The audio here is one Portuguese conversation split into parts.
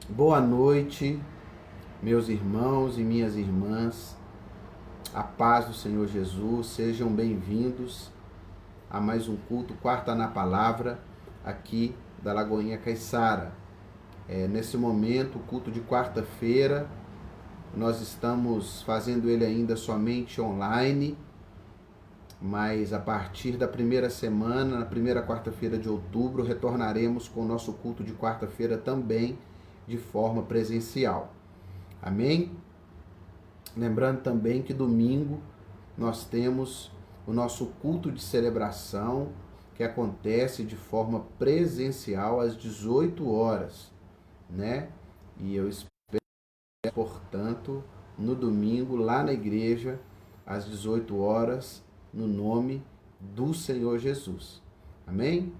Boa noite, meus irmãos e minhas irmãs. A paz do Senhor Jesus, sejam bem-vindos a mais um culto Quarta na Palavra, aqui da Lagoinha Caiçara. Nesse momento, o culto de quarta-feira, nós estamos fazendo ele ainda somente online, mas a partir da primeira semana, na primeira quarta-feira de outubro, retornaremos com o nosso culto de quarta-feira também de forma presencial. Amém? Lembrando também que domingo nós temos o nosso culto de celebração, que acontece de forma presencial às 18 horas, né? E eu espero, portanto, no domingo, lá na igreja, às 18 horas, no nome do Senhor Jesus. Amém?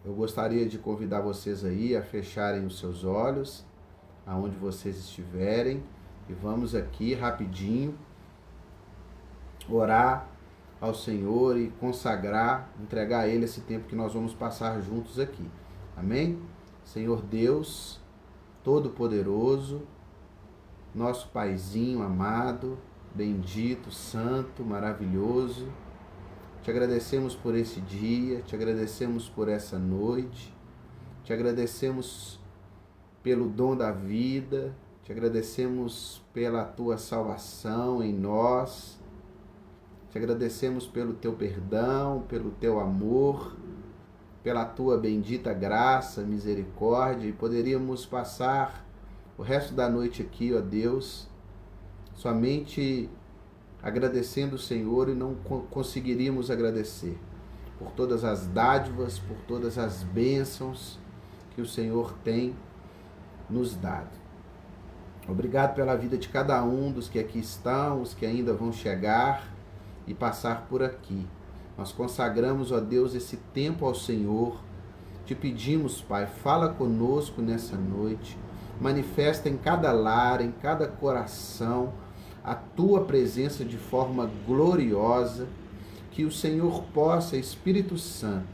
Eu gostaria de convidar vocês aí a fecharem os seus olhos, aonde vocês estiverem, e vamos aqui rapidinho orar ao Senhor e consagrar, entregar a Ele esse tempo que nós vamos passar juntos aqui. Amém? Senhor Deus, Todo-Poderoso, nosso Paizinho amado, bendito, santo, maravilhoso, te agradecemos por esse dia, te agradecemos por essa noite, te agradecemos pelo dom da vida, te agradecemos pela tua salvação em nós, te agradecemos pelo teu perdão, pelo teu amor, pela tua bendita graça, misericórdia, e poderíamos passar o resto da noite aqui, ó Deus, somente agradecendo o Senhor, e não conseguiríamos agradecer por todas as dádivas, por todas as bênçãos que o Senhor tem nos dado. Obrigado pela vida de cada um dos que aqui estão, os que ainda vão chegar e passar por aqui. Nós consagramos, ó Deus, esse tempo ao Senhor. Te pedimos, Pai, fala conosco nessa noite. Manifesta em cada lar, em cada coração, a tua presença de forma gloriosa. Que o Senhor possa, Espírito Santo,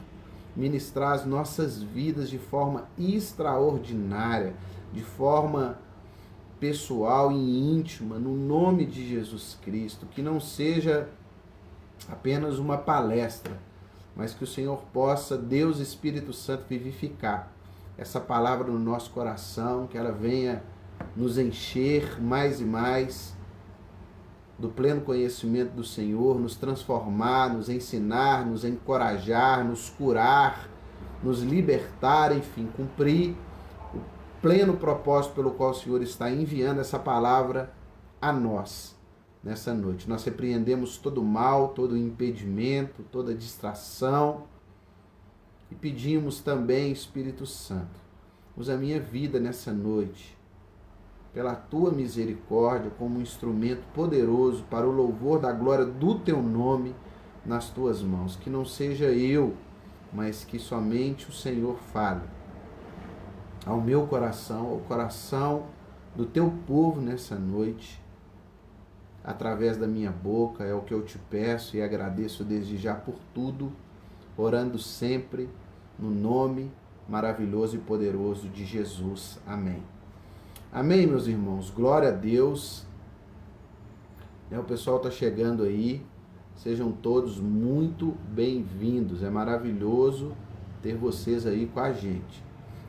ministrar as nossas vidas de forma extraordinária, de forma pessoal e íntima, no nome de Jesus Cristo. Que não seja apenas uma palestra, mas que o Senhor possa, Deus Espírito Santo, vivificar essa palavra no nosso coração, que ela venha nos encher mais e mais do pleno conhecimento do Senhor, nos transformar, nos ensinar, nos encorajar, nos curar, nos libertar, enfim, cumprir o pleno propósito pelo qual o Senhor está enviando essa palavra a nós nessa noite. Nós repreendemos todo mal, todo impedimento, toda distração e pedimos também, Espírito Santo, usa a minha vida nessa noite, pela tua misericórdia, como um instrumento poderoso para o louvor da glória do teu nome nas tuas mãos. Que não seja eu, mas que somente o Senhor fale ao meu coração, ao coração do teu povo nessa noite, através da minha boca. É o que eu te peço e agradeço desde já por tudo, orando sempre no nome maravilhoso e poderoso de Jesus. Amém. Amém, meus irmãos. Glória a Deus. O pessoal está chegando aí. Sejam todos muito bem-vindos. É maravilhoso ter vocês aí com a gente.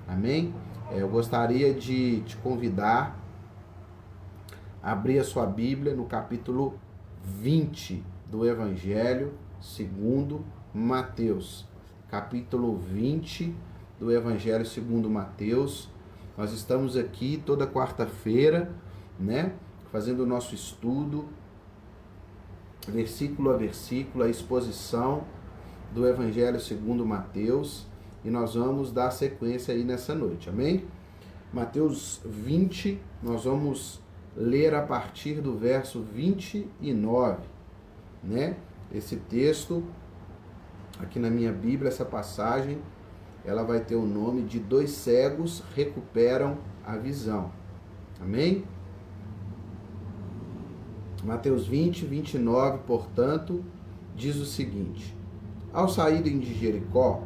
Amém? Eu gostaria de te convidar a abrir a sua Bíblia no capítulo 20 do Evangelho segundo Mateus. Capítulo 20 do Evangelho segundo Mateus. Nós estamos aqui toda quarta-feira, né, fazendo o nosso estudo, versículo a versículo, a exposição do Evangelho segundo Mateus, e nós vamos dar sequência aí nessa noite, amém? Mateus 20, nós vamos ler a partir do verso 29, né? Esse texto, aqui na minha Bíblia, essa passagem, ela vai ter o nome de 2 cegos recuperam a visão. Amém? Mateus 20, 29, portanto, diz o seguinte: Ao saírem de Jericó,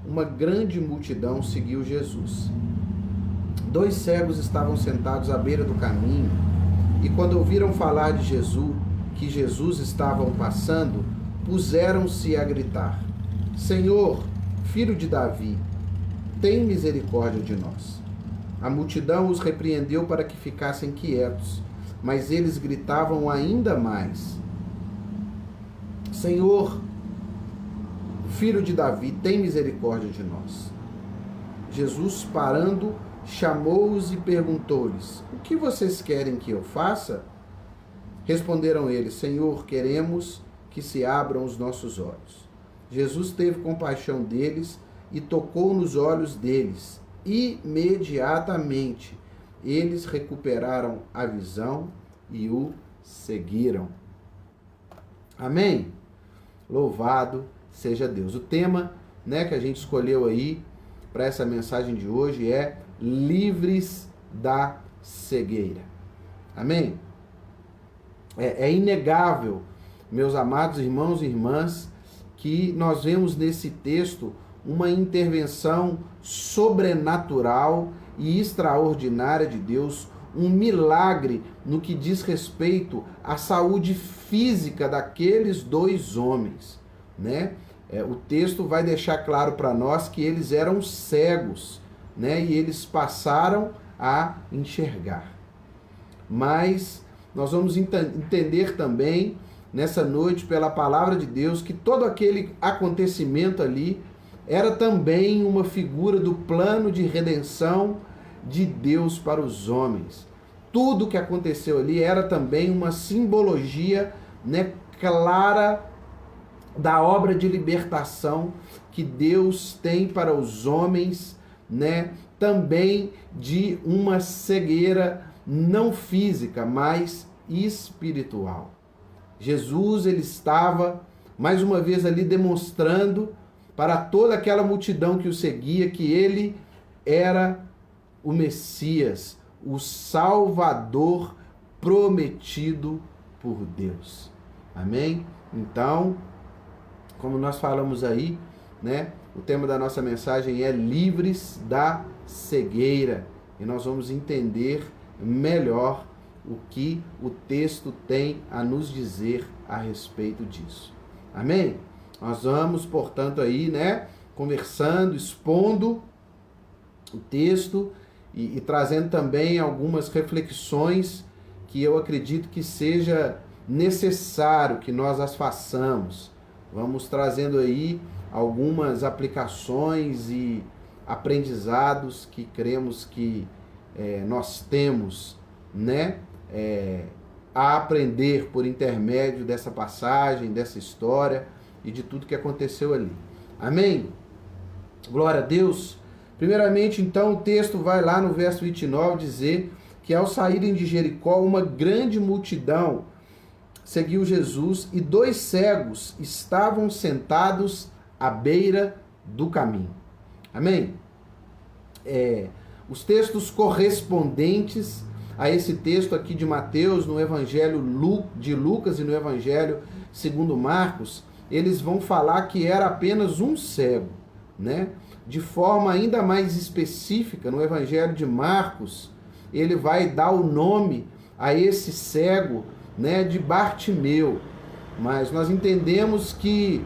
uma grande multidão seguiu Jesus. 2 cegos estavam sentados à beira do caminho, e quando ouviram falar de Jesus, que Jesus estavam passando, puseram-se a gritar: Senhor, filho de Davi, tem misericórdia de nós. A multidão os repreendeu para que ficassem quietos, mas eles gritavam ainda mais: Senhor, filho de Davi, tem misericórdia de nós. Jesus, parando, chamou-os e perguntou-lhes: O que vocês querem que eu faça? Responderam eles: Senhor, queremos que se abram os nossos olhos. Jesus teve compaixão deles e tocou nos olhos deles. Imediatamente eles recuperaram a visão e o seguiram. Amém? Louvado seja Deus. O tema, que a gente escolheu aí para essa mensagem de hoje é livres da cegueira. Amém? É inegável, meus amados irmãos e irmãs, que nós vemos nesse texto uma intervenção sobrenatural e extraordinária de Deus, um milagre no que diz respeito à saúde física daqueles 2 homens, o texto vai deixar claro para nós que eles eram cegos, e eles passaram a enxergar. Mas nós vamos entender também nessa noite pela palavra de Deus que todo aquele acontecimento ali era também uma figura do plano de redenção de Deus para os homens. Tudo que aconteceu ali era também uma simbologia, clara da obra de libertação que Deus tem para os homens, também de uma cegueira não física, mas espiritual. Jesus, ele estava mais uma vez ali demonstrando para toda aquela multidão que o seguia que ele era o Messias, o Salvador prometido por Deus. Amém? Então, como nós falamos aí, o tema da nossa mensagem é livres da cegueira. E nós vamos entender melhor o que o texto tem a nos dizer a respeito disso. Amém? Nós vamos, portanto, aí, conversando, expondo o texto e trazendo também algumas reflexões que eu acredito que seja necessário que nós as façamos. Vamos trazendo aí algumas aplicações e aprendizados que cremos que nós temos, a aprender por intermédio dessa passagem, dessa história e de tudo que aconteceu ali. Amém? Glória a Deus. Primeiramente, então, o texto vai lá no verso 29 dizer que ao saírem de Jericó, uma grande multidão seguiu Jesus e 2 cegos estavam sentados à beira do caminho. Amém? Os textos correspondentes a esse texto aqui de Mateus, no Evangelho de Lucas e no Evangelho segundo Marcos, eles vão falar que era apenas um cego, De forma ainda mais específica, no Evangelho de Marcos, ele vai dar o nome a esse cego, de Bartimeu. Mas nós entendemos que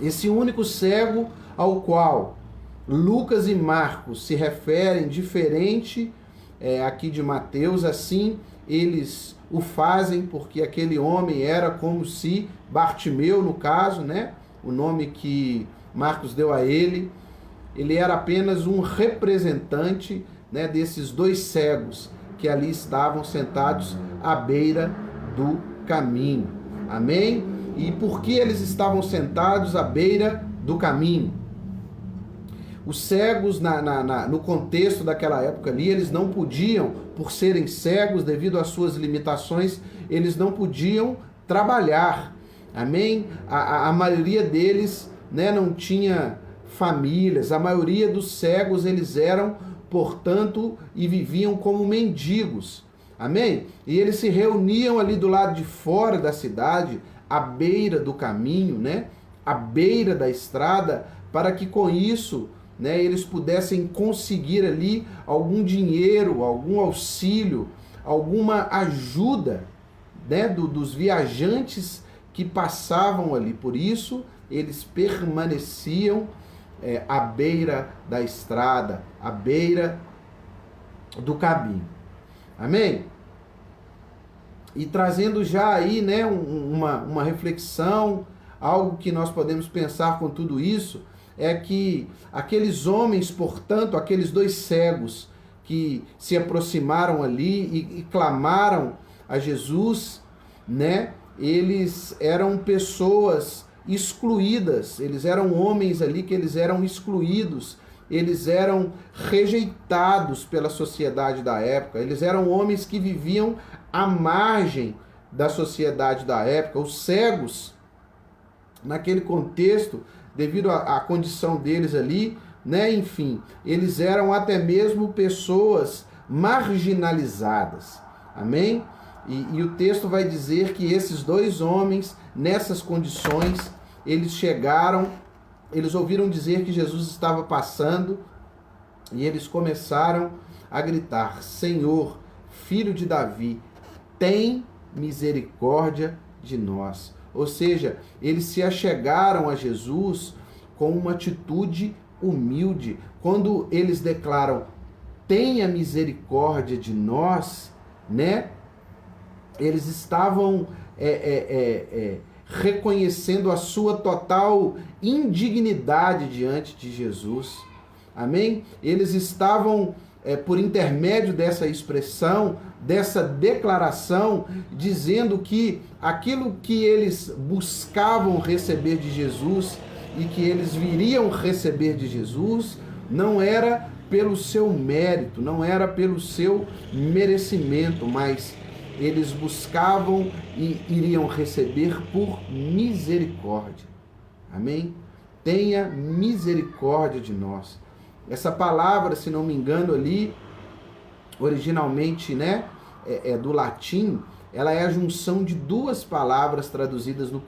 esse único cego ao qual Lucas e Marcos se referem diferente aqui de Mateus, assim eles o fazem porque aquele homem era como se Bartimeu, no caso, o nome que Marcos deu a ele era apenas um representante, desses 2 cegos que ali estavam sentados à beira do caminho. Amém? E por que eles estavam sentados à beira do caminho? Os cegos, no contexto daquela época ali, eles não podiam, por serem cegos, devido às suas limitações, eles não podiam trabalhar. Amém? A maioria deles não tinha famílias, a maioria dos cegos, eles eram, portanto, e viviam como mendigos. Amém? E eles se reuniam ali do lado de fora da cidade, à beira do caminho, à beira da estrada, para que com isso né, eles pudessem conseguir ali algum dinheiro, algum auxílio, alguma ajuda, né, dos viajantes que passavam ali. Por isso, eles permaneciam à beira da estrada, à beira do caminho. Amém? E trazendo já aí, né, uma reflexão, algo que nós podemos pensar com tudo isso, é que aqueles homens, portanto, aqueles dois cegos que se aproximaram ali e clamaram a Jesus, né, eles eram pessoas excluídas, eles eram homens ali que eles eram excluídos, eles eram rejeitados pela sociedade da época, eles eram homens que viviam à margem da sociedade da época. Os cegos, naquele contexto, devido à condição deles ali, né, enfim, eles eram até mesmo pessoas marginalizadas, amém? E o texto vai dizer que esses dois homens, nessas condições, eles chegaram, eles ouviram dizer que Jesus estava passando e eles começaram a gritar: Senhor, Filho de Davi, tem misericórdia de nós. Ou seja, eles se achegaram a Jesus com uma atitude humilde. Quando eles declaram: tenha misericórdia de nós, né? Eles estavam reconhecendo a sua total indignidade diante de Jesus. Amém? Eles estavam, por intermédio dessa expressão, dessa declaração, dizendo que aquilo que eles buscavam receber de Jesus e que eles viriam receber de Jesus não era pelo seu mérito, não era pelo seu merecimento, mas eles buscavam e iriam receber por misericórdia. Amém? Tenha misericórdia de nós. Essa palavra, se não me engano ali, originalmente, né, do latim, ela é a junção de duas palavras traduzidas no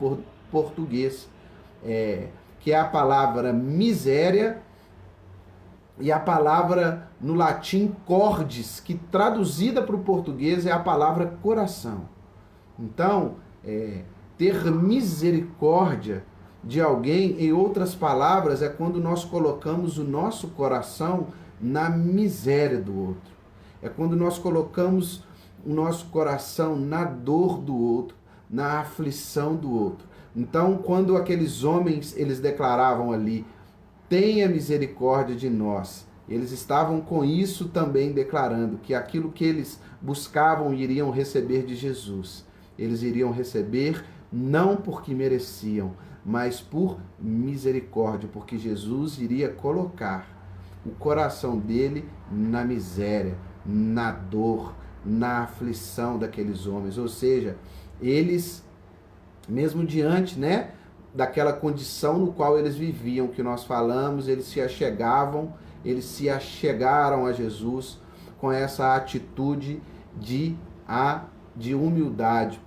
português, que é a palavra miséria e a palavra no latim cordis, que traduzida para o português é a palavra coração. Então, ter misericórdia de alguém, em outras palavras, é quando nós colocamos o nosso coração na miséria do outro. É quando nós colocamos o nosso coração na dor do outro, na aflição do outro. Então, quando aqueles homens, eles declaravam ali: tenha misericórdia de nós, eles estavam com isso também declarando que aquilo que eles buscavam iriam receber de Jesus. Eles iriam receber não porque mereciam, mas por misericórdia, porque Jesus iria colocar o coração dele na miséria, na dor, na aflição daqueles homens. Ou seja, eles, mesmo diante, né, daquela condição no qual eles viviam, que nós falamos, eles se achegaram a Jesus com essa atitude de humildade,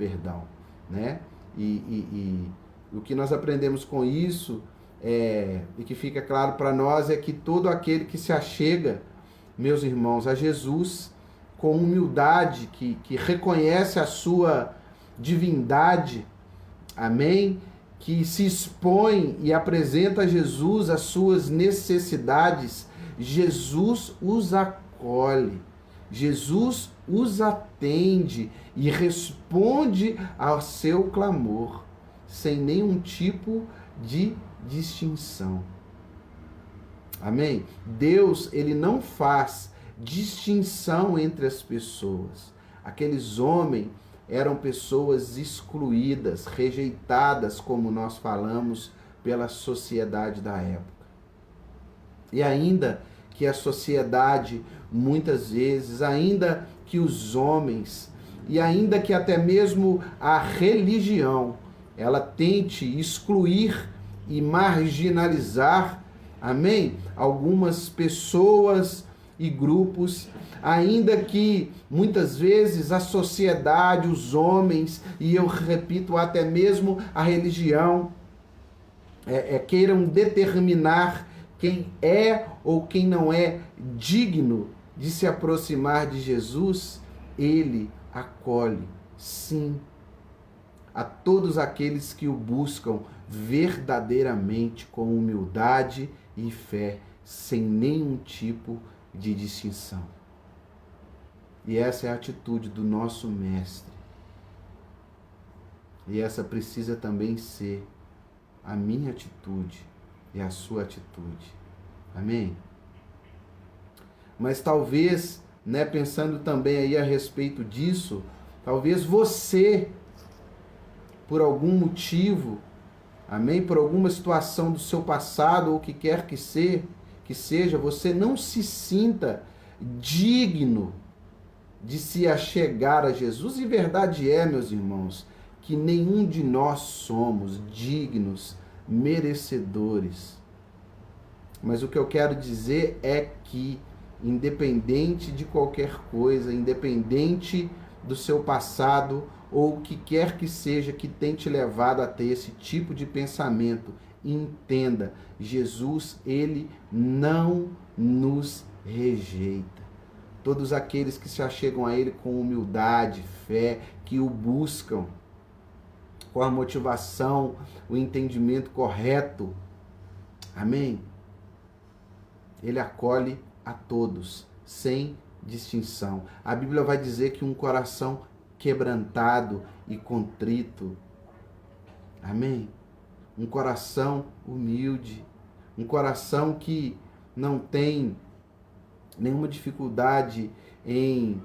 né? E o que nós aprendemos com isso, e que fica claro para nós, é que todo aquele que se achega, meus irmãos, a Jesus com humildade, que reconhece a sua divindade, amém? Que se expõe e apresenta a Jesus as suas necessidades, Jesus os acolhe, Jesus os atende e responde ao seu clamor, sem nenhum tipo de distinção. Amém? Deus, ele não faz distinção entre as pessoas. Aqueles homens eram pessoas excluídas, rejeitadas, como nós falamos, pela sociedade da época. E ainda que a sociedade, muitas vezes, ainda que os homens, e ainda que até mesmo a religião, ela tente excluir e marginalizar, amém? Algumas pessoas e grupos, ainda que muitas vezes a sociedade, os homens, e eu repito, até mesmo a religião, queiram determinar quem é ou quem não é digno de se aproximar de Jesus, ele acolhe, sim, a todos aqueles que o buscam verdadeiramente com humildade e fé, sem nenhum tipo de distinção. E essa é a atitude do nosso Mestre. E essa precisa também ser a minha atitude e a sua atitude. Amém? Mas talvez, pensando também aí a respeito disso, talvez você, por algum motivo, amém? Por alguma situação do seu passado ou o que quer que seja, você não se sinta digno de se achegar a Jesus. E verdade é, meus irmãos, que nenhum de nós somos dignos, merecedores. Mas o que eu quero dizer é que, independente de qualquer coisa, independente do seu passado ou o que quer que seja que tenha te levado a ter esse tipo de pensamento, entenda, Jesus, ele não nos rejeita. Todos aqueles que se achegam a ele com humildade, fé, que o buscam com a motivação, o entendimento correto, amém? Ele acolhe a todos, sem distinção. A Bíblia vai dizer que um coração quebrantado e contrito, amém? Um coração humilde, um coração que não tem nenhuma dificuldade em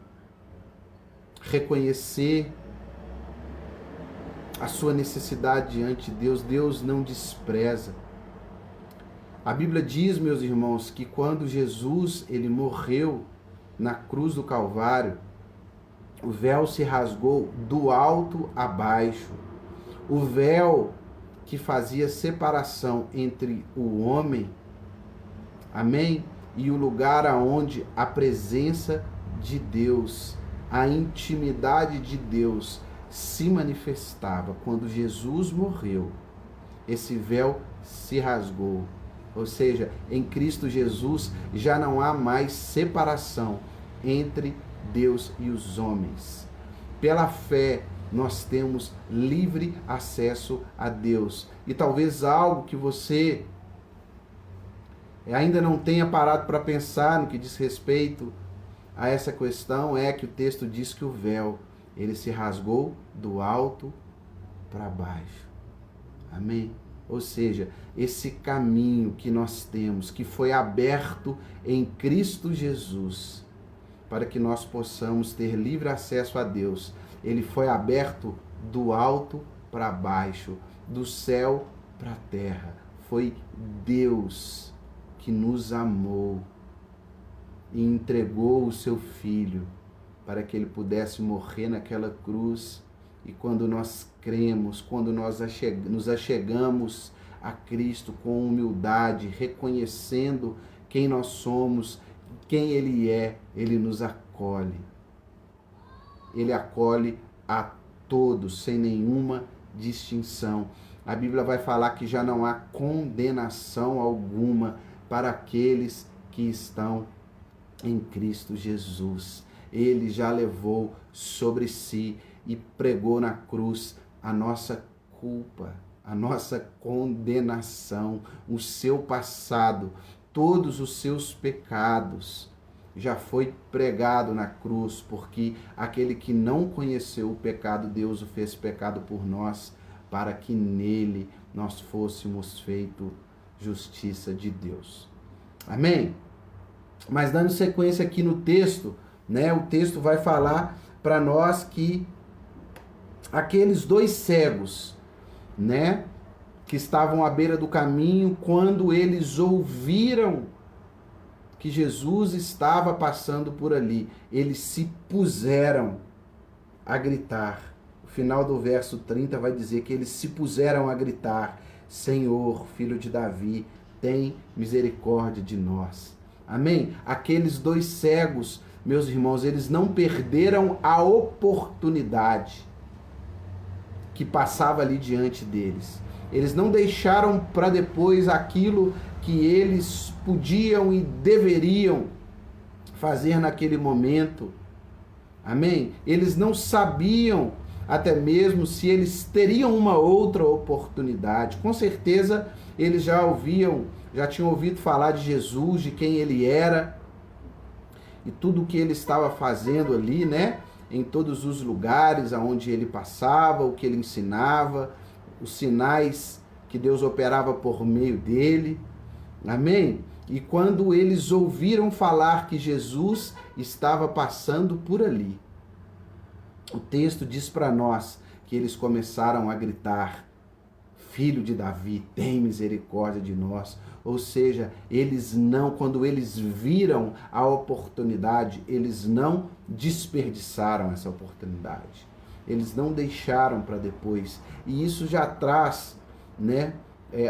reconhecer a sua necessidade diante de Deus. Deus não despreza. A Bíblia diz, meus irmãos, que quando Jesus ele morreu na cruz do Calvário, o véu se rasgou do alto a baixo. O véu que fazia separação entre o homem, amém, e o lugar aonde a presença de Deus, a intimidade de Deus se manifestava. Quando Jesus morreu, esse véu se rasgou. Ou seja, em Cristo Jesus já não há mais separação entre Deus e os homens. Pela fé, nós temos livre acesso a Deus. E talvez algo que você ainda não tenha parado para pensar no que diz respeito a essa questão é que o texto diz que o véu, ele se rasgou do alto para baixo. Amém? Ou seja, esse caminho que nós temos, que foi aberto em Cristo Jesus, para que nós possamos ter livre acesso a Deus, ele foi aberto do alto para baixo, do céu para a terra. Foi Deus que nos amou e entregou o seu Filho para que ele pudesse morrer naquela cruz. E quando nós cremos, quando nós nos achegamos a Cristo com humildade, reconhecendo quem nós somos, quem Ele é, Ele nos acolhe. Ele acolhe a todos, sem nenhuma distinção. A Bíblia vai falar que já não há condenação alguma para aqueles que estão em Cristo Jesus. Ele já levou sobre si e pregou na cruz a nossa culpa, a nossa condenação, o seu passado, todos os seus pecados já foi pregado na cruz, porque aquele que não conheceu o pecado, Deus o fez pecado por nós, para que nele nós fôssemos feito justiça de Deus. Amém? Mas dando sequência aqui no texto, o texto vai falar para nós que aqueles dois cegos, que estavam à beira do caminho, quando eles ouviram que Jesus estava passando por ali, eles se puseram a gritar. O final do verso 30 vai dizer que eles se puseram a gritar: Senhor, Filho de Davi, tem misericórdia de nós. Amém? Aqueles dois cegos, meus irmãos, eles não perderam a oportunidade que passava ali diante deles. Eles não deixaram para depois aquilo que eles podiam e deveriam fazer naquele momento. Amém? Eles não sabiam até mesmo se eles teriam uma outra oportunidade. Com certeza eles já tinham ouvido falar de Jesus, de quem ele era e tudo o que ele estava fazendo ali, né? Em todos os lugares aonde ele passava, o que ele ensinava, os sinais que Deus operava por meio dele. Amém? E quando eles ouviram falar que Jesus estava passando por ali, o texto diz para nós que eles começaram a gritar: Filho de Davi, tem misericórdia de nós. Ou seja, quando eles viram a oportunidade, eles não desperdiçaram essa oportunidade. Eles não deixaram para depois. E isso já traz, né,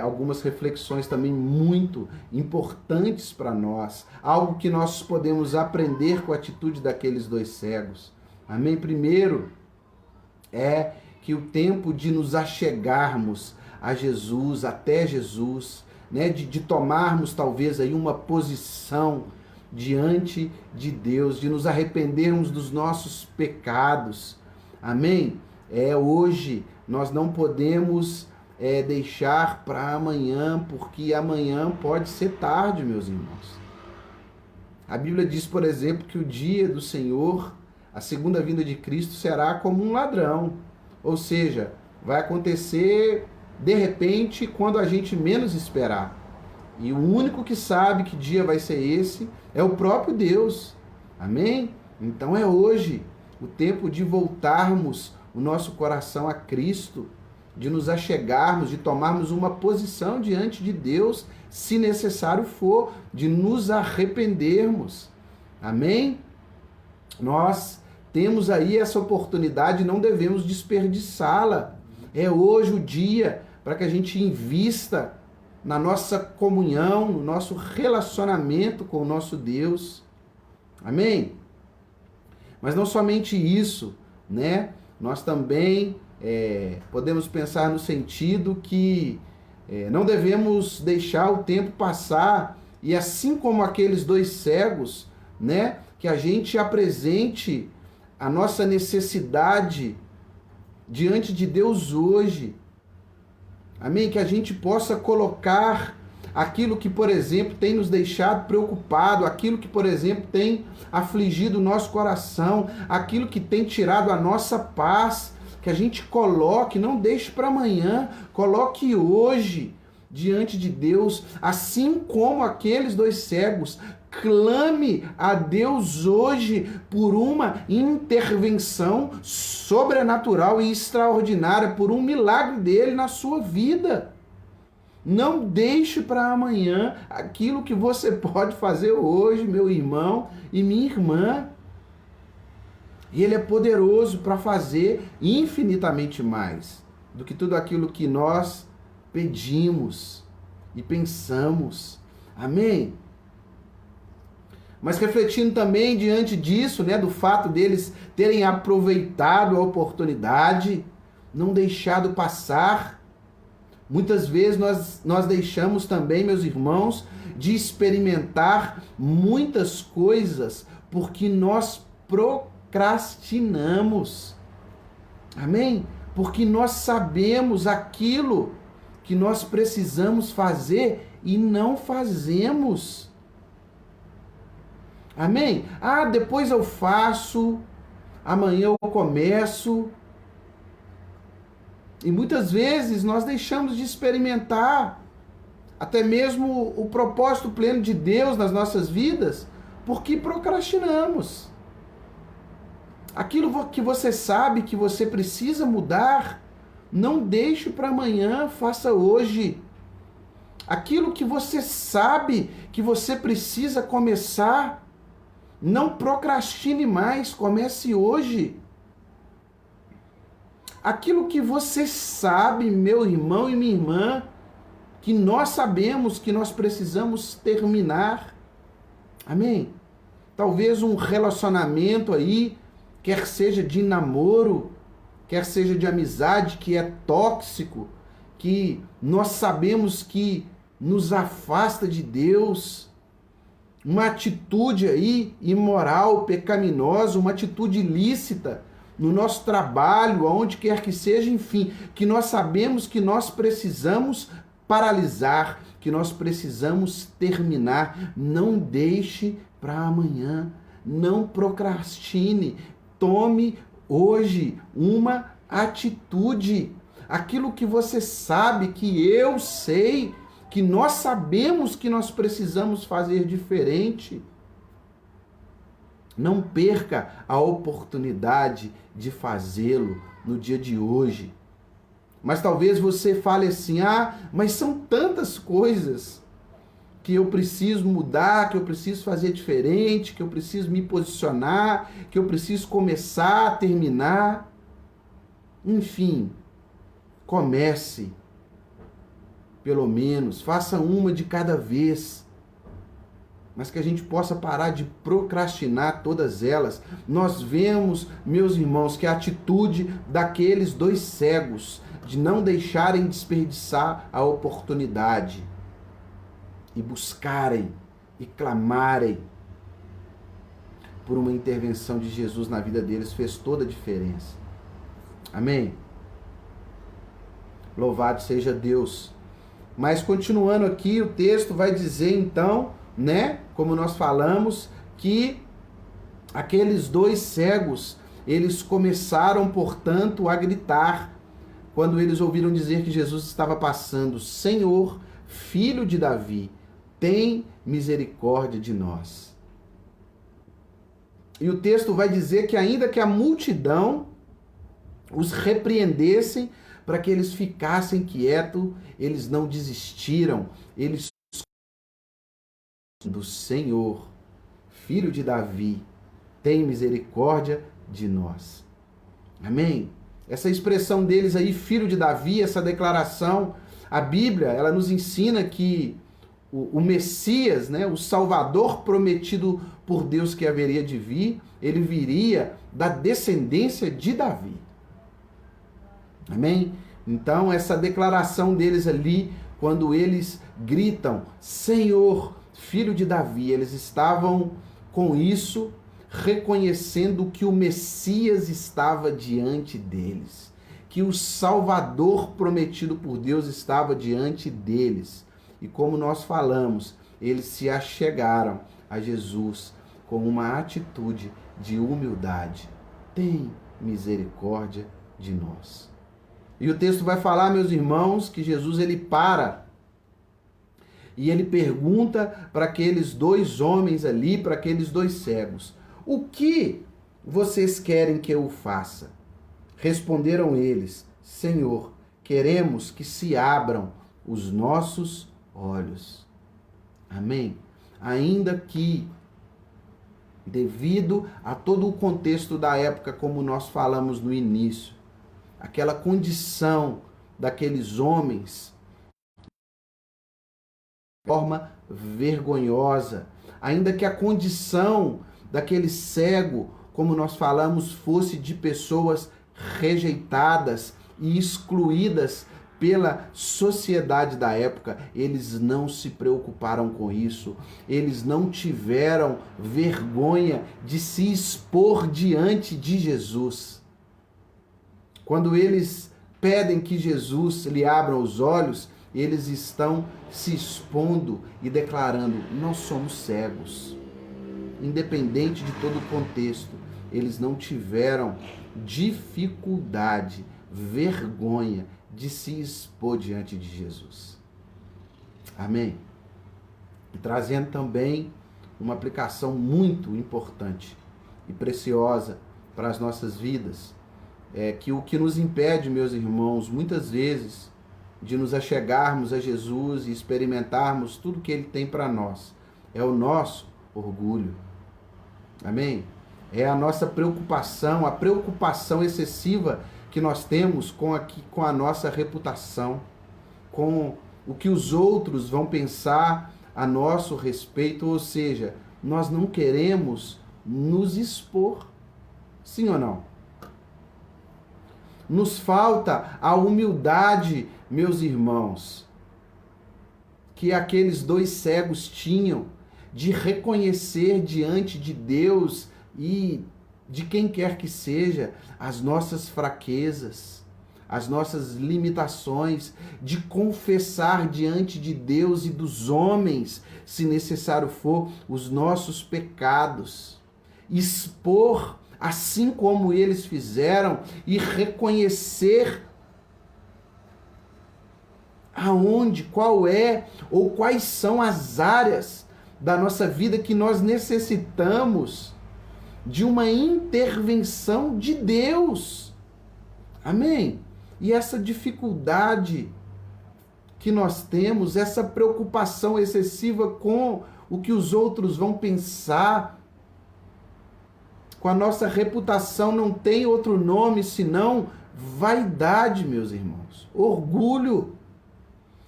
algumas reflexões também muito importantes para nós. Algo que nós podemos aprender com a atitude daqueles dois cegos. Amém? Primeiro, é que o tempo de nos achegarmos a Jesus, até Jesus, né, de tomarmos talvez aí uma posição diante de Deus, de nos arrependermos dos nossos pecados. Amém? Hoje nós não podemos deixar para amanhã, porque amanhã pode ser tarde, meus irmãos. A Bíblia diz, por exemplo, que o dia do Senhor, a segunda vinda de Cristo, será como um ladrão. Ou seja, vai acontecer de repente quando a gente menos esperar. E o único que sabe que dia vai ser esse é o próprio Deus. Amém? Então é hoje o tempo de voltarmos o nosso coração a Cristo, de nos achegarmos, de tomarmos uma posição diante de Deus, se necessário for, de nos arrependermos. Amém? Nós temos aí essa oportunidade, não devemos desperdiçá-la. É hoje o dia para que a gente invista na nossa comunhão, no nosso relacionamento com o nosso Deus. Amém? Mas não somente isso, né? Nós também podemos pensar no sentido que não devemos deixar o tempo passar e assim como aqueles dois cegos, né? Que a gente apresente a nossa necessidade diante de Deus hoje. Amém? Que a gente possa colocar aquilo que, por exemplo, tem nos deixado preocupado, aquilo que, por exemplo, tem afligido o nosso coração, aquilo que tem tirado a nossa paz, que a gente coloque, não deixe para amanhã, coloque hoje diante de Deus, assim como aqueles dois cegos. Clame a Deus hoje por uma intervenção sobrenatural e extraordinária, por um milagre dele na sua vida. Não deixe para amanhã aquilo que você pode fazer hoje, meu irmão e minha irmã. Ele é poderoso para fazer infinitamente mais do que tudo aquilo que nós pedimos e pensamos. Amém? Mas refletindo também diante disso, né, do fato deles terem aproveitado a oportunidade, não deixado passar. Muitas vezes nós deixamos também, meus irmãos, de experimentar muitas coisas porque nós procrastinamos. Amém? Porque nós sabemos aquilo que nós precisamos fazer e não fazemos. Amém? Depois eu faço, amanhã eu começo. E muitas vezes nós deixamos de experimentar até mesmo o propósito pleno de Deus nas nossas vidas, porque procrastinamos. Aquilo que você sabe que você precisa mudar, não deixe para amanhã, faça hoje. Aquilo que você sabe que você precisa começar, não procrastine mais, comece hoje. Aquilo que você sabe, meu irmão e minha irmã, que nós sabemos que nós precisamos terminar. Amém? Talvez um relacionamento aí, quer seja de namoro, quer seja de amizade, que é tóxico, que nós sabemos que nos afasta de Deus. Uma atitude aí imoral, pecaminosa, uma atitude ilícita no nosso trabalho, aonde quer que seja, enfim, que nós sabemos que nós precisamos paralisar, que nós precisamos terminar. Não deixe para amanhã, não procrastine, tome hoje uma atitude. Aquilo que você sabe, que eu sei, que nós sabemos que nós precisamos fazer diferente. Não perca a oportunidade de fazê-lo no dia de hoje. Mas talvez você fale assim: mas são tantas coisas que eu preciso mudar, que eu preciso fazer diferente, que eu preciso me posicionar, que eu preciso começar, terminar. Enfim, comece. Pelo menos, faça uma de cada vez. Mas que a gente possa parar de procrastinar todas elas. Nós vemos, meus irmãos, que a atitude daqueles 2 cegos, de não deixarem desperdiçar a oportunidade e buscarem e clamarem por uma intervenção de Jesus na vida deles, fez toda a diferença. Amém? Louvado seja Deus. Mas continuando aqui, o texto vai dizer então, como nós falamos, que aqueles 2 cegos, eles começaram, portanto, a gritar quando eles ouviram dizer que Jesus estava passando: Senhor, filho de Davi, tem misericórdia de nós. E o texto vai dizer que ainda que a multidão os repreendessem para que eles ficassem quietos, eles não desistiram, eles do Senhor, filho de Davi, tem misericórdia de nós. Amém? Essa expressão deles aí, filho de Davi, essa declaração, a Bíblia, ela nos ensina que o Messias, o Salvador prometido por Deus que haveria de vir, ele viria da descendência de Davi. Amém? Então, essa declaração deles ali, quando eles gritam, Senhor, filho de Davi, eles estavam com isso reconhecendo que o Messias estava diante deles, que o Salvador prometido por Deus estava diante deles. E como nós falamos, eles se achegaram a Jesus com uma atitude de humildade. Tem misericórdia de nós. E o texto vai falar, meus irmãos, que Jesus ele para e ele pergunta para aqueles 2 homens ali, para aqueles 2 cegos: o que vocês querem que eu faça? Responderam eles: Senhor, queremos que se abram os nossos olhos. Amém? Ainda que, devido a todo o contexto da época, como nós falamos no início, aquela condição daqueles homens, de forma vergonhosa, ainda que a condição daquele cego, como nós falamos, fosse de pessoas rejeitadas e excluídas pela sociedade da época, eles não se preocuparam com isso, eles não tiveram vergonha de se expor diante de Jesus. Quando eles pedem que Jesus lhe abra os olhos, eles estão se expondo e declarando: nós somos cegos. Independente de todo o contexto, eles não tiveram dificuldade, vergonha de se expor diante de Jesus. Amém? E trazendo também uma aplicação muito importante e preciosa para as nossas vidas, é que o que nos impede, meus irmãos, muitas vezes, de nos achegarmos a Jesus e experimentarmos tudo que Ele tem para nós, é o nosso orgulho. Amém? É a nossa preocupação, a preocupação excessiva que nós temos com a nossa reputação, com o que os outros vão pensar a nosso respeito, ou seja, nós não queremos nos expor. Sim ou não? Nos falta a humildade, meus irmãos, que aqueles dois cegos tinham de reconhecer diante de Deus e de quem quer que seja as nossas fraquezas, as nossas limitações, de confessar diante de Deus e dos homens, se necessário for, os nossos pecados, expor assim como eles fizeram e reconhecer aonde, qual é ou quais são as áreas da nossa vida que nós necessitamos de uma intervenção de Deus. Amém? E essa dificuldade que nós temos, essa preocupação excessiva com o que os outros vão pensar, com a nossa reputação, não tem outro nome senão vaidade, meus irmãos. Orgulho.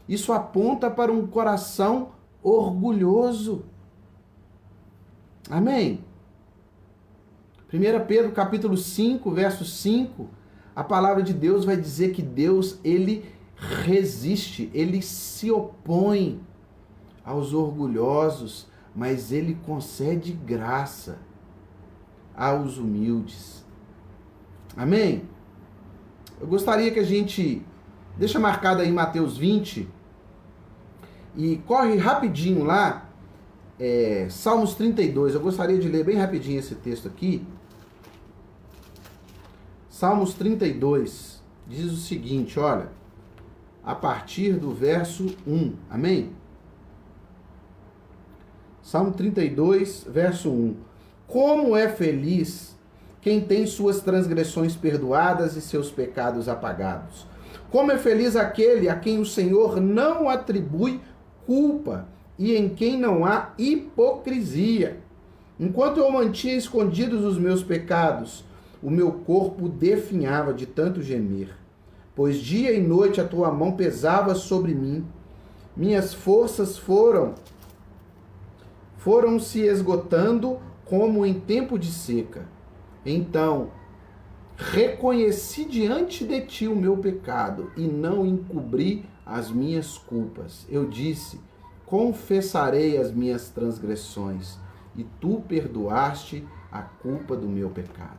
Isso aponta para um coração orgulhoso. Amém? 1 Pedro capítulo 5, verso 5, a palavra de Deus vai dizer que Deus, ele resiste, ele se opõe aos orgulhosos, mas ele concede graça aos humildes. Amém? Eu gostaria que a gente, deixa marcado aí Mateus 20, e corre rapidinho lá, Salmos 32, eu gostaria de ler bem rapidinho esse texto aqui. Salmos 32 diz o seguinte, olha, a partir do verso 1, amém? Salmo 32, verso 1. Como é feliz quem tem suas transgressões perdoadas e seus pecados apagados. Como é feliz aquele a quem o Senhor não atribui culpa e em quem não há hipocrisia. Enquanto eu mantinha escondidos os meus pecados, o meu corpo definhava de tanto gemer. Pois dia e noite a tua mão pesava sobre mim. Minhas forças foram se esgotando como em tempo de seca. Então, reconheci diante de ti o meu pecado e não encobri as minhas culpas. Eu disse, confessarei as minhas transgressões e tu perdoaste a culpa do meu pecado.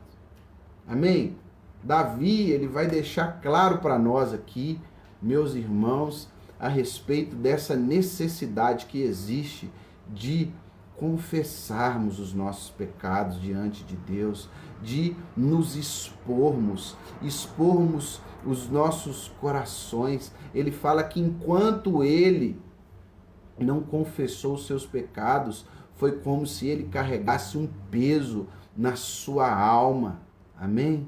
Amém? Davi, ele vai deixar claro para nós aqui, meus irmãos, a respeito dessa necessidade que existe de confessarmos os nossos pecados diante de Deus, de nos expormos os nossos corações. Ele fala que enquanto ele não confessou os seus pecados, foi como se ele carregasse um peso na sua alma. Amém?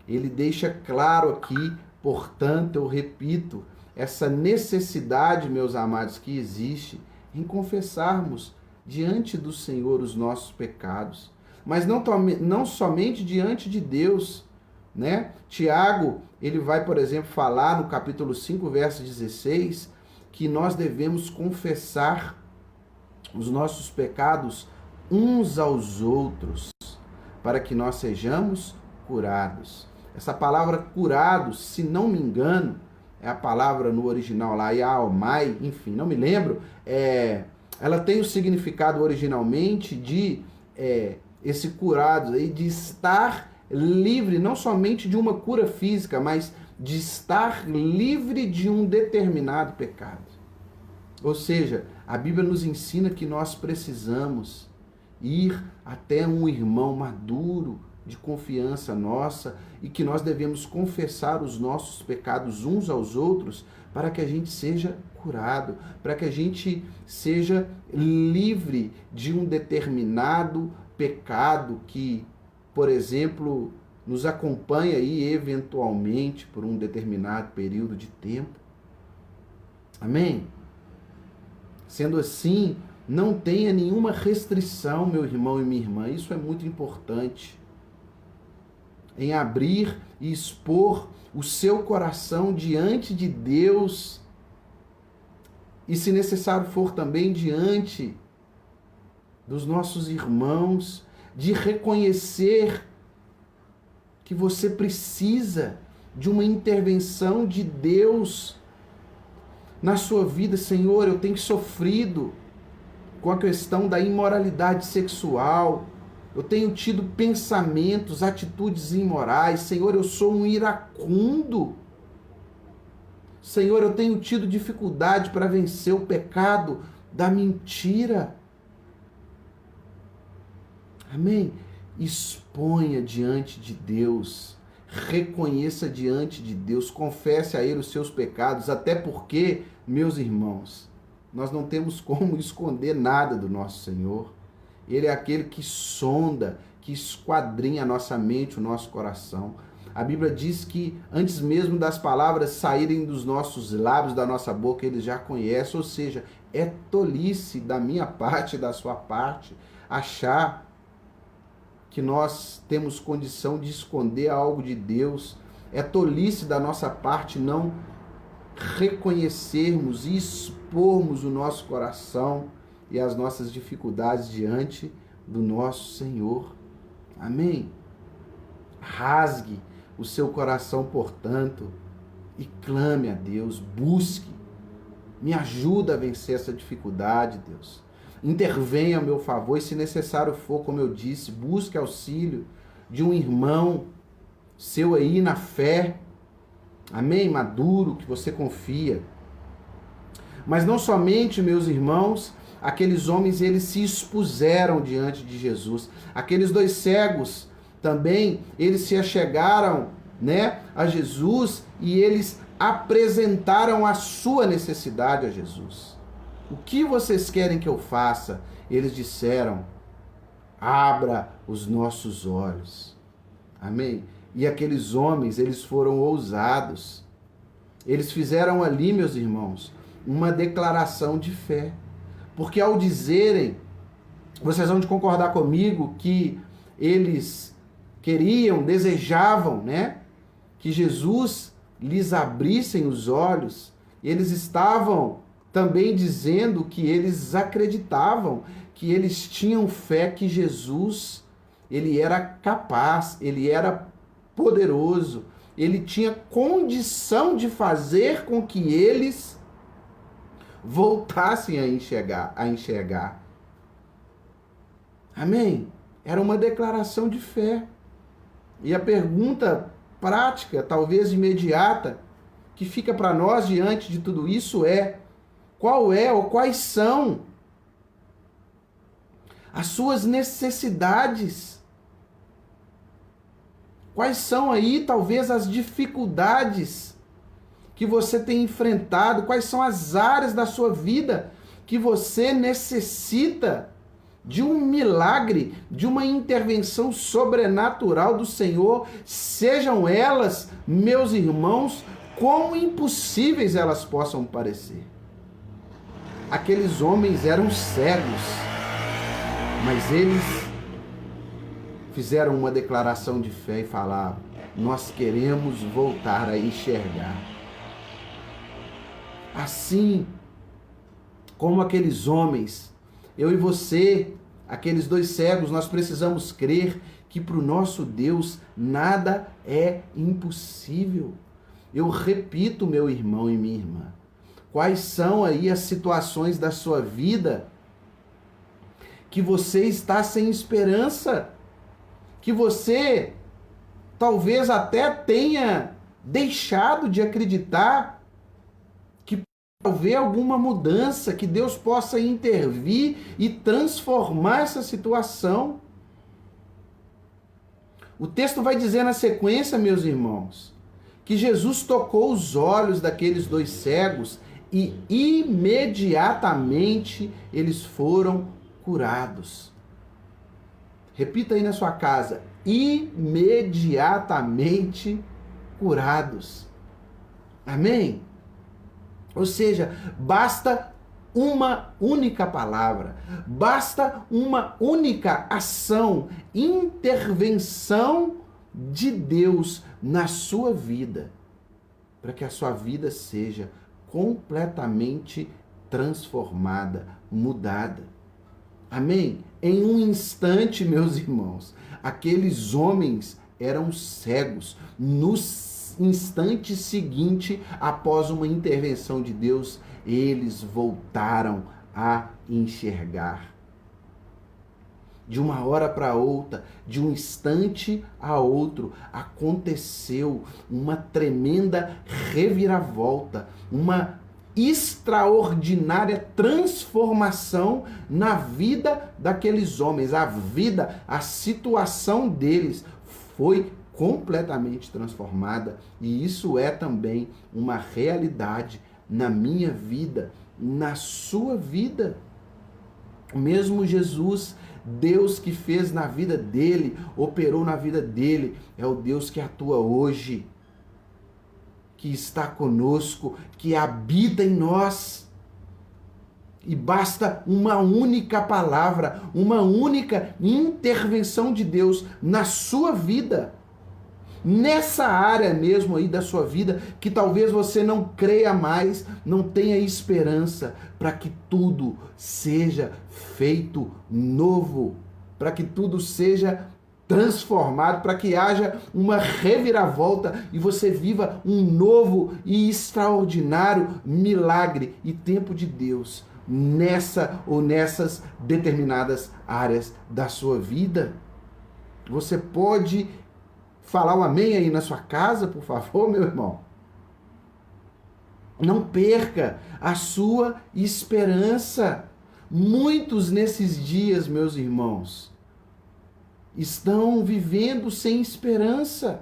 Ele deixa claro aqui, portanto, eu repito, essa necessidade, meus amados, que existe em confessarmos diante do Senhor os nossos pecados, mas não somente diante de Deus, né? Tiago, ele vai, por exemplo, falar no capítulo 5, verso 16, que nós devemos confessar os nossos pecados uns aos outros, para que nós sejamos curados. Essa palavra curados, se não me engano, é a palavra no original lá, iaomai, enfim, não me lembro, ela tem o significado originalmente de esse curados aí, de estar livre, não somente de uma cura física, mas de estar livre de um determinado pecado. Ou seja, a Bíblia nos ensina que nós precisamos ir até um irmão maduro, de confiança nossa, e que nós devemos confessar os nossos pecados uns aos outros para que a gente seja curado, para que a gente seja livre de um determinado pecado que, por exemplo, nos acompanha aí eventualmente por um determinado período de tempo. Amém? Sendo assim, não tenha nenhuma restrição, meu irmão e minha irmã, isso é muito importante, em abrir e expor o seu coração diante de Deus e, se necessário for, também diante dos nossos irmãos, de reconhecer que você precisa de uma intervenção de Deus na sua vida, Senhor, eu tenho sofrido com a questão da imoralidade sexual, eu tenho tido pensamentos, atitudes imorais, Senhor, eu sou um iracundo. Senhor, eu tenho tido dificuldade para vencer o pecado da mentira. Amém? Exponha diante de Deus, reconheça diante de Deus, confesse a Ele os seus pecados, até porque, meus irmãos, nós não temos como esconder nada do nosso Senhor. Ele é aquele que sonda, que esquadrinha a nossa mente, o nosso coração. A Bíblia diz que antes mesmo das palavras saírem dos nossos lábios, da nossa boca, Ele já conhece. Ou seja, é tolice da minha parte e da sua parte achar que nós temos condição de esconder algo de Deus. É tolice da nossa parte não reconhecermos e expormos o nosso coração e as nossas dificuldades diante do nosso Senhor. Amém? Rasgue o seu coração, portanto, e clame a Deus, busque. Me ajuda a vencer essa dificuldade, Deus. Intervenha a meu favor e, se necessário for, como eu disse, busque auxílio de um irmão seu aí na fé, amém? Maduro, que você confia. Mas não somente, meus irmãos, aqueles homens, eles se expuseram diante de Jesus. Aqueles 2 cegos também, eles se achegaram, a Jesus e eles apresentaram a sua necessidade a Jesus. O que vocês querem que eu faça? Eles disseram, abra os nossos olhos. Amém? E aqueles homens, eles foram ousados. Eles fizeram ali, meus irmãos, uma declaração de fé. Porque ao dizerem, vocês vão concordar comigo que eles queriam, desejavam, que Jesus lhes abrissem os olhos, eles estavam também dizendo que eles acreditavam, que eles tinham fé que Jesus, ele era capaz, ele era poderoso, ele tinha condição de fazer com que eles voltassem a enxergar. Amém? Era uma declaração de fé. E a pergunta prática, talvez imediata, que fica para nós diante de tudo isso é: qual é ou quais são as suas necessidades? Quais são aí, talvez, as dificuldades que você tem enfrentado? Quais são as áreas da sua vida que você necessita de um milagre, de uma intervenção sobrenatural do Senhor? Sejam elas, meus irmãos, quão impossíveis elas possam parecer. Aqueles homens eram cegos, mas eles fizeram uma declaração de fé e falaram: nós queremos voltar a enxergar. Assim como aqueles homens, eu e você, aqueles 2 cegos, nós precisamos crer que para o nosso Deus nada é impossível. Eu repito, meu irmão e minha irmã, quais são aí as situações da sua vida que você está sem esperança, que você talvez até tenha deixado de acreditar que pode haver alguma mudança, que Deus possa intervir e transformar essa situação? O texto vai dizer na sequência, meus irmãos, que Jesus tocou os olhos daqueles 2 cegos e imediatamente eles foram curados. Repita aí na sua casa: imediatamente curados. Amém? Ou seja, basta uma única palavra, basta uma única ação, intervenção de Deus na sua vida, para que a sua vida seja completamente transformada, mudada. Amém? Em um instante, meus irmãos, aqueles homens eram cegos, instante seguinte, após uma intervenção de Deus, eles voltaram a enxergar. De uma hora para outra, de um instante a outro, aconteceu uma tremenda reviravolta, uma extraordinária transformação na vida daqueles homens. A situação deles foi completamente transformada, e isso é também uma realidade na minha vida, na sua vida. Mesmo Jesus, Deus que fez na vida dele, operou na vida dele, é o Deus que atua hoje, que está conosco, que habita em nós. E basta uma única palavra, uma única intervenção de Deus na sua vida, nessa área mesmo aí da sua vida, que talvez você não creia mais, não tenha esperança, para que tudo seja feito novo, para que tudo seja transformado, para que haja uma reviravolta e você viva um novo e extraordinário milagre e tempo de Deus nessa ou nessas determinadas áreas da sua vida. Você pode falar um amém aí na sua casa, por favor, meu irmão? Não perca a sua esperança. Muitos nesses dias, meus irmãos, estão vivendo sem esperança.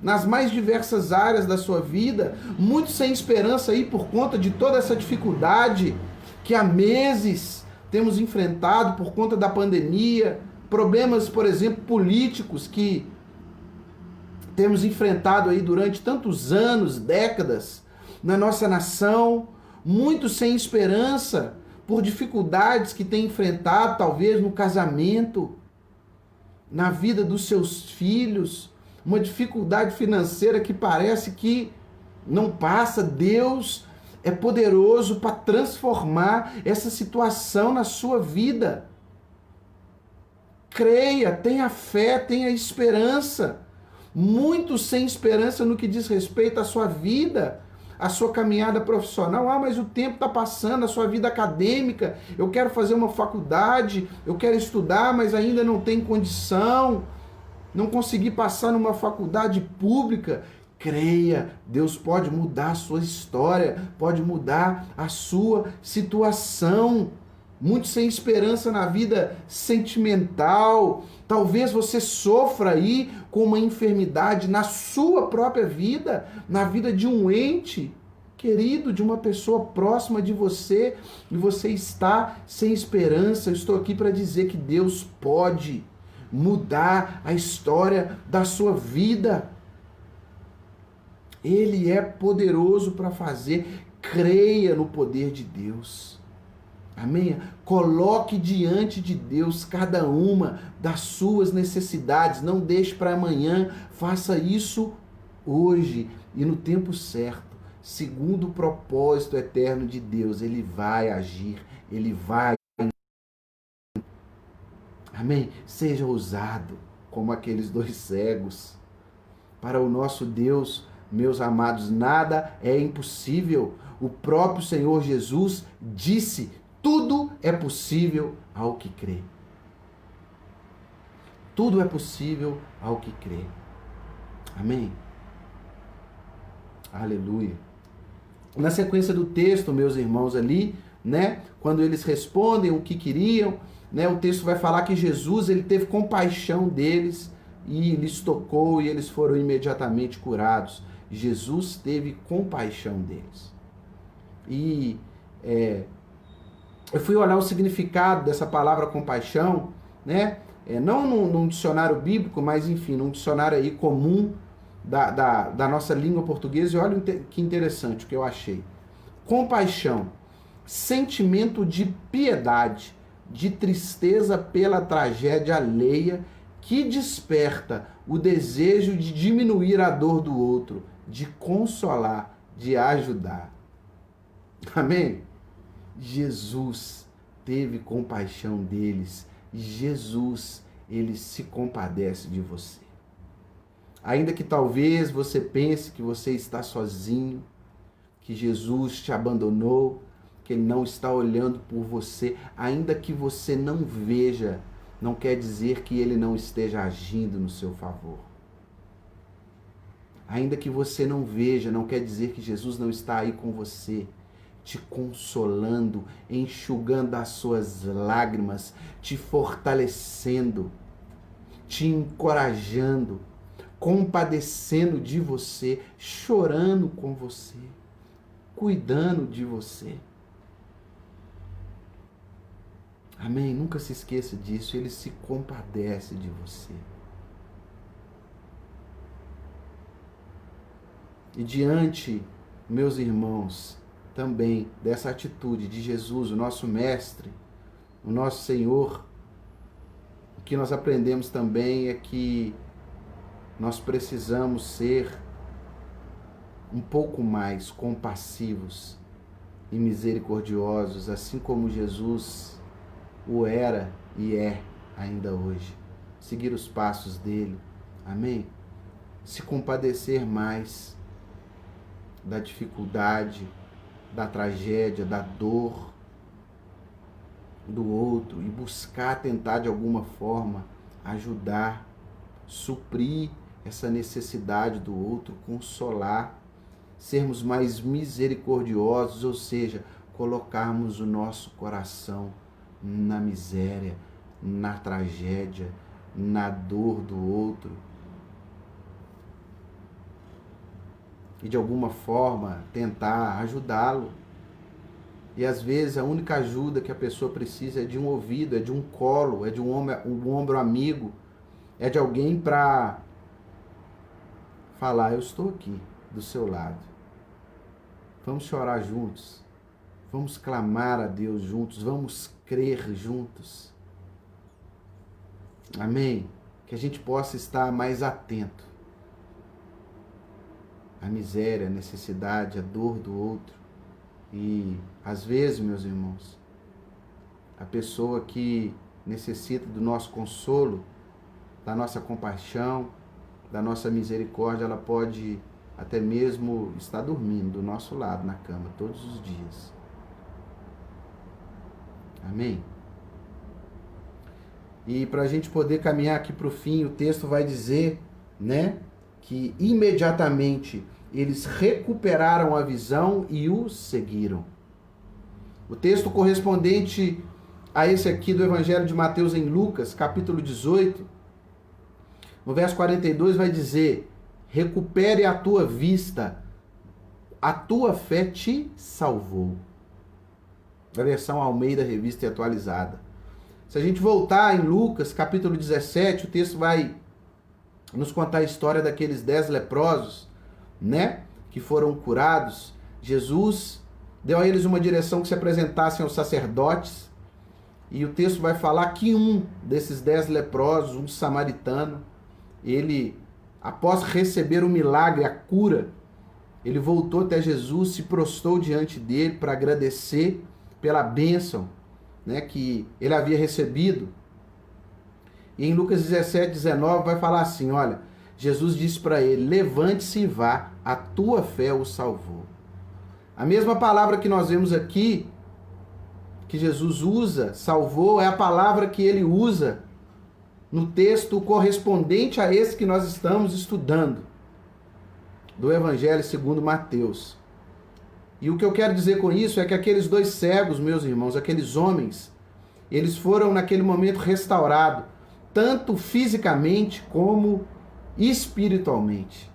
Nas mais diversas áreas da sua vida, muitos sem esperança aí por conta de toda essa dificuldade que há meses temos enfrentado por conta da pandemia, problemas, por exemplo, políticos que temos enfrentado aí durante tantos anos, décadas, na nossa nação, muitos sem esperança por dificuldades que têm enfrentado, talvez no casamento, na vida dos seus filhos, uma dificuldade financeira que parece que não passa. Deus é poderoso para transformar essa situação na sua vida. Creia, tenha fé, tenha esperança. Muitos sem esperança no que diz respeito à sua vida, à sua caminhada profissional. Ah, mas o tempo está passando, a sua vida acadêmica, eu quero fazer uma faculdade, eu quero estudar, mas ainda não tenho condição, não consegui passar numa faculdade pública. Creia, Deus pode mudar a sua história, pode mudar a sua situação. Muitos sem esperança na vida sentimental. Talvez você sofra aí com uma enfermidade na sua própria vida, na vida de um ente querido, de uma pessoa próxima de você, e você está sem esperança. Eu estou aqui para dizer que Deus pode mudar a história da sua vida. Ele é poderoso para fazer. Creia no poder de Deus. Amém? Coloque diante de Deus cada uma das suas necessidades. Não deixe para amanhã. Faça isso hoje e no tempo certo. Segundo o propósito eterno de Deus, Ele vai agir. Ele vai. Amém? Seja ousado como aqueles dois cegos. Para o nosso Deus, meus amados, nada é impossível. O próprio Senhor Jesus disse: tudo é possível ao que crê. Tudo é possível ao que crê. Amém? Aleluia. Na sequência do texto, meus irmãos, ali, né, quando eles respondem o que queriam, né, o texto vai falar que Jesus, ele teve compaixão deles e lhes tocou e eles foram imediatamente curados. Jesus teve compaixão deles. E eu fui olhar o significado dessa palavra compaixão, né? Não num dicionário bíblico, mas enfim, num dicionário aí comum da nossa língua portuguesa. E olha que interessante o que eu achei. Compaixão, sentimento de piedade, de tristeza pela tragédia alheia, que desperta o desejo de diminuir a dor do outro, de consolar, de ajudar. Amém? Jesus teve compaixão deles. Jesus, ele se compadece de você. Ainda que talvez você pense que você está sozinho, que Jesus te abandonou, que Ele não está olhando por você, ainda que você não veja, não quer dizer que Ele não esteja agindo no seu favor. Ainda que você não veja, não quer dizer que Jesus não está aí com você, te consolando, enxugando as suas lágrimas, te fortalecendo, te encorajando, compadecendo de você, chorando com você, cuidando de você. Amém? Nunca se esqueça disso, Ele se compadece de você. E diante, meus irmãos, também dessa atitude de Jesus, o nosso Mestre, o nosso Senhor, o que nós aprendemos também é que nós precisamos ser um pouco mais compassivos e misericordiosos, assim como Jesus o era e é ainda hoje. Seguir os passos dele. Amém? Se compadecer mais da dificuldade, da tragédia, da dor do outro e buscar tentar de alguma forma ajudar, suprir essa necessidade do outro, consolar, sermos mais misericordiosos, ou seja, colocarmos o nosso coração na miséria, na tragédia, na dor do outro. E de alguma forma tentar ajudá-lo. E às vezes a única ajuda que a pessoa precisa é de um ouvido, é de um colo, é de um ombro amigo, é de alguém para falar: eu estou aqui do seu lado. Vamos chorar juntos. Vamos clamar a Deus juntos. Vamos crer juntos. Amém? Que a gente possa estar mais atento à miséria, à necessidade, à dor do outro. E às vezes, meus irmãos, a pessoa que necessita do nosso consolo, da nossa compaixão, da nossa misericórdia, ela pode até mesmo estar dormindo do nosso lado na cama todos os dias. Amém? E para a gente poder caminhar aqui para o fim, o texto vai dizer, né, que imediatamente eles recuperaram a visão e o seguiram. O texto correspondente a esse aqui do Evangelho de Mateus em Lucas, capítulo 18, no verso 42 vai dizer: recupere a tua vista, a tua fé te salvou. A versão Almeida, Revista e Atualizada. Se a gente voltar em Lucas, capítulo 17, o texto vai nos contar a história daqueles 10 leprosos, né, que foram curados. Jesus deu a eles uma direção que se apresentassem aos sacerdotes, e o texto vai falar que um desses 10 leprosos, um samaritano, ele, após receber o milagre, a cura, ele voltou até Jesus, se prostrou diante dele para agradecer pela bênção, né, que ele havia recebido. E em Lucas 17, 19 vai falar assim, olha, Jesus disse para ele: levante-se e vá, a tua fé o salvou. A mesma palavra que nós vemos aqui, que Jesus usa, salvou, é a palavra que ele usa no texto correspondente a esse que nós estamos estudando, do Evangelho segundo Mateus. E o que eu quero dizer com isso é que aqueles 2 cegos, meus irmãos, aqueles homens, eles foram naquele momento restaurados, tanto fisicamente como espiritualmente.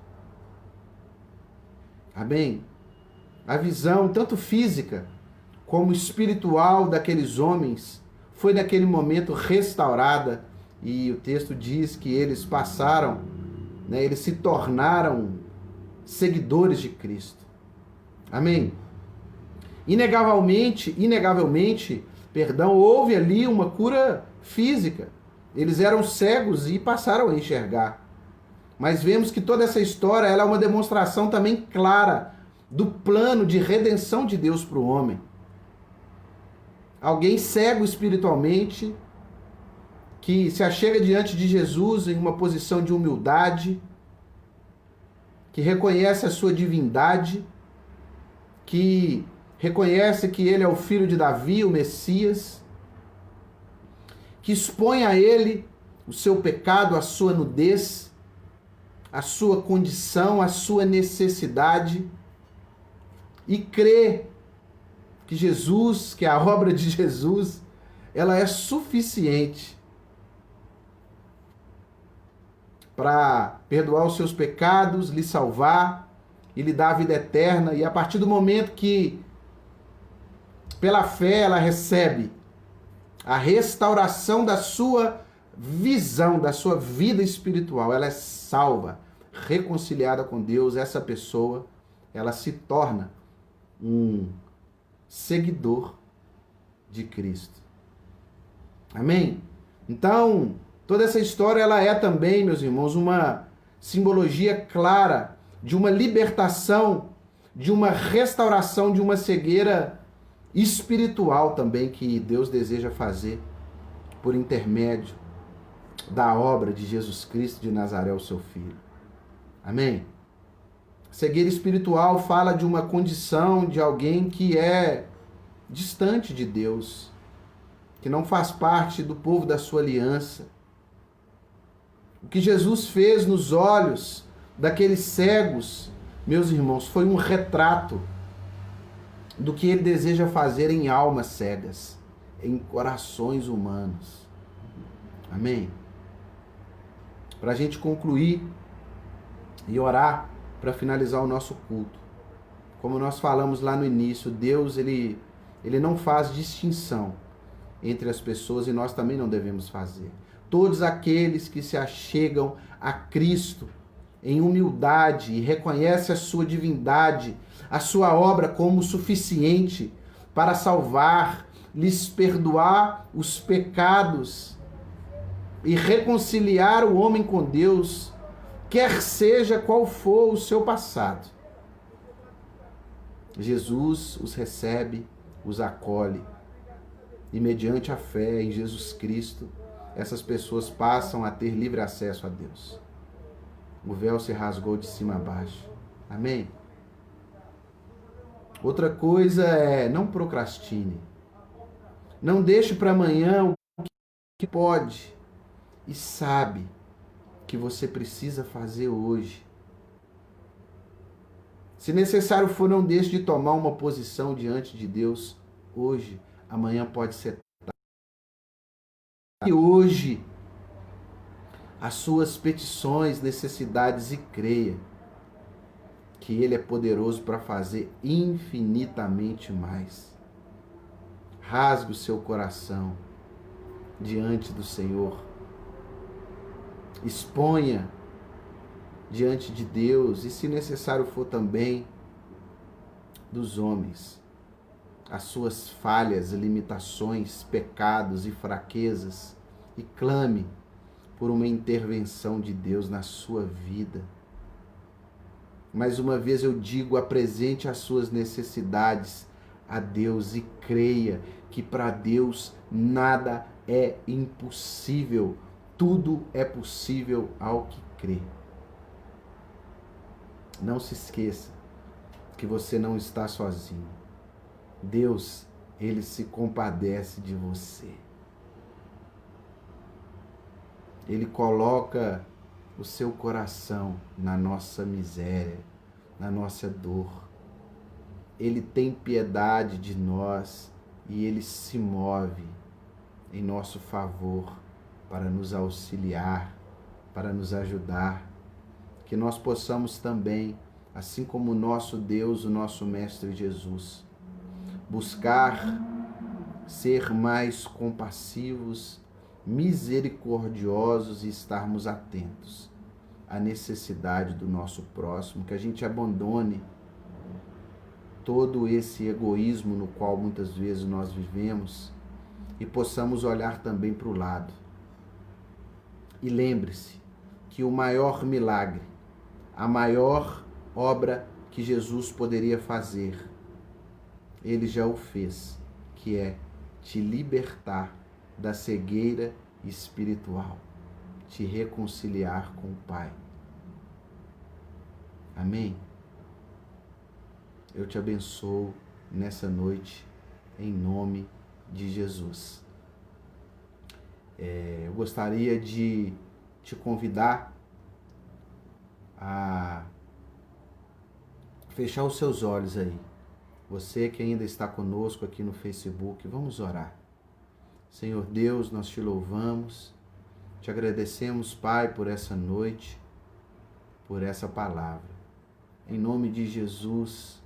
Amém? A visão, tanto física como espiritual daqueles homens, foi naquele momento restaurada, e o texto diz que eles passaram, né, eles se tornaram seguidores de Cristo. Amém? Inegavelmente, houve ali uma cura física. Eles eram cegos e passaram a enxergar. Mas vemos que toda essa história ela é uma demonstração também clara do plano de redenção de Deus para o homem. Alguém cego espiritualmente, que se achega diante de Jesus em uma posição de humildade, que reconhece a sua divindade, que reconhece que ele é o filho de Davi, o Messias, que expõe a ele o seu pecado, a sua nudez, a sua condição, a sua necessidade, e crê que Jesus, que a obra de Jesus, ela é suficiente para perdoar os seus pecados, lhe salvar e lhe dar a vida eterna. E a partir do momento que, pela fé, ela recebe a restauração da sua visão, da sua vida espiritual, ela é salva, reconciliada com Deus, essa pessoa, ela se torna um seguidor de Cristo. Amém? Então, toda essa história, ela é também, meus irmãos, uma simbologia clara de uma libertação, de uma restauração de uma cegueira espiritual também que Deus deseja fazer por intermédio da obra de Jesus Cristo de Nazaré, o seu Filho. Amém? Cegueira espiritual fala de uma condição de alguém que é distante de Deus, que não faz parte do povo da sua aliança. O que Jesus fez nos olhos daqueles cegos, meus irmãos, foi um retrato do que ele deseja fazer em almas cegas, em corações humanos. Amém? Para a gente concluir e orar para finalizar o nosso culto. Como nós falamos lá no início, Deus ele não faz distinção entre as pessoas e nós também não devemos fazer. Todos aqueles que se achegam a Cristo em humildade e reconhecem a sua divindade, a sua obra como suficiente para salvar, lhes perdoar os pecados e reconciliar o homem com Deus, quer seja qual for o seu passado. Jesus os recebe, os acolhe, e mediante a fé em Jesus Cristo, essas pessoas passam a ter livre acesso a Deus. O véu se rasgou de cima a baixo. Amém? Outra coisa é, não procrastine. Não deixe para amanhã o que pode e sabe que você precisa fazer hoje. Se necessário for, não deixe de tomar uma posição diante de Deus hoje. Amanhã pode ser tarde. E hoje, as suas petições, necessidades, e creia que Ele é poderoso para fazer infinitamente mais. Rasgue o seu coração diante do Senhor. Exponha diante de Deus e, se necessário for também, dos homens, as suas falhas, limitações, pecados e fraquezas, e clame por uma intervenção de Deus na sua vida. Mais uma vez eu digo, apresente as suas necessidades a Deus e creia que para Deus nada é impossível. Tudo é possível ao que crê. Não se esqueça que você não está sozinho. Deus, Ele se compadece de você. Ele coloca o seu coração na nossa miséria, na nossa dor. Ele tem piedade de nós e Ele se move em nosso favor para nos auxiliar, para nos ajudar. Que nós possamos também, assim como o nosso Deus, o nosso Mestre Jesus, buscar ser mais compassivos, misericordiosos e estarmos atentos à necessidade do nosso próximo, que a gente abandone todo esse egoísmo no qual muitas vezes nós vivemos e possamos olhar também para o lado. E lembre-se que o maior milagre, a maior obra que Jesus poderia fazer, Ele já o fez, que é te libertar da cegueira espiritual, te reconciliar com o Pai. Amém? Eu te abençoo nessa noite, em nome de Jesus. Eu gostaria de te convidar a fechar os seus olhos aí. Você que ainda está conosco aqui no Facebook, vamos orar. Senhor Deus, nós te louvamos, te agradecemos, Pai, por essa noite, por essa palavra. Em nome de Jesus,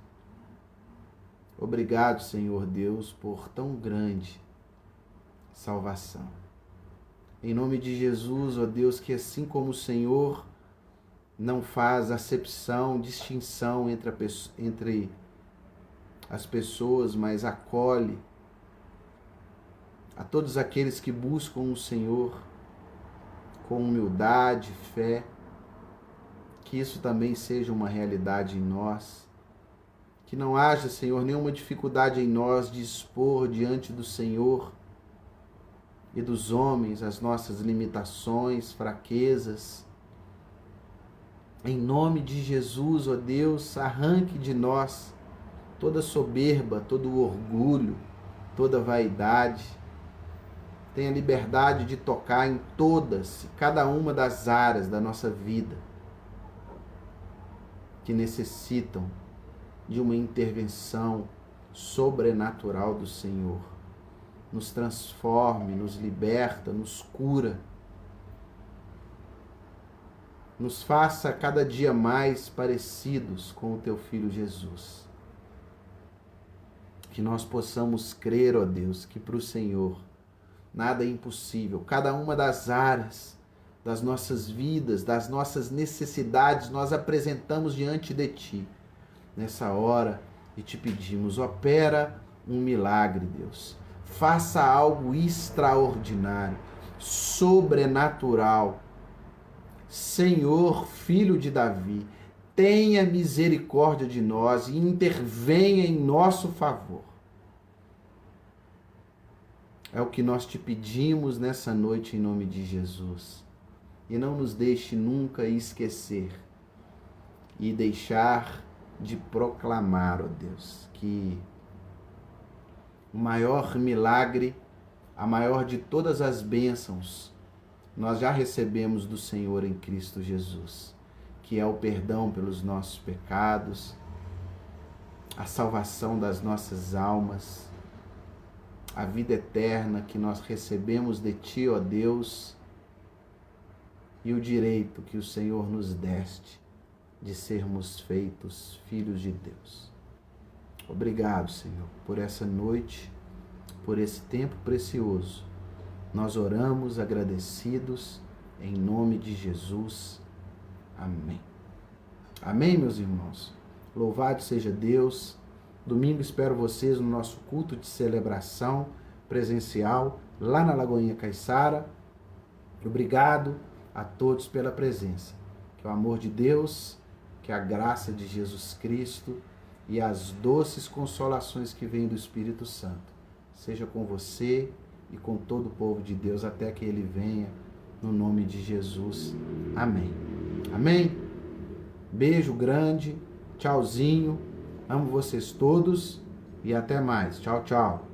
obrigado, Senhor Deus, por tão grande salvação. Em nome de Jesus, ó Deus, que assim como o Senhor não faz acepção, distinção entre as pessoas, mas acolhe a todos aqueles que buscam o Senhor com humildade, fé, que isso também seja uma realidade em nós. Que não haja, Senhor, nenhuma dificuldade em nós de expor diante do Senhor e dos homens as nossas limitações, fraquezas. Em nome de Jesus, ó Deus, arranque de nós toda soberba, todo orgulho, toda vaidade. Tenha liberdade de tocar em todas e cada uma das áreas da nossa vida que necessitam de uma intervenção sobrenatural do Senhor. Nos transforme, nos liberta, nos cura. Nos faça cada dia mais parecidos com o Teu Filho Jesus. Que nós possamos crer, ó Deus, que para o Senhor nada é impossível. Cada uma das áreas das nossas vidas, das nossas necessidades, nós apresentamos diante de Ti nessa hora e te pedimos, opera um milagre, Deus. Faça algo extraordinário, sobrenatural. Senhor, Filho de Davi, tenha misericórdia de nós e intervenha em nosso favor. É o que nós te pedimos nessa noite em nome de Jesus. E não nos deixe nunca esquecer e deixar de proclamar, ó Deus, que o maior milagre, a maior de todas as bênçãos, nós já recebemos do Senhor em Cristo Jesus, que é o perdão pelos nossos pecados, a salvação das nossas almas, a vida eterna que nós recebemos de Ti, ó Deus, e o direito que o Senhor nos deste de sermos feitos filhos de Deus. Obrigado, Senhor, por essa noite, por esse tempo precioso. Nós oramos agradecidos em nome de Jesus. Amém. Amém, meus irmãos. Louvado seja Deus. Domingo espero vocês no nosso culto de celebração presencial lá na Lagoinha Caiçara. Obrigado a todos pela presença. Que o amor de Deus, que a graça de Jesus Cristo e as doces consolações que vêm do Espírito Santo seja com você e com todo o povo de Deus até que Ele venha, no nome de Jesus. Amém. Amém? Beijo grande, tchauzinho, amo vocês todos e até mais. Tchau, tchau.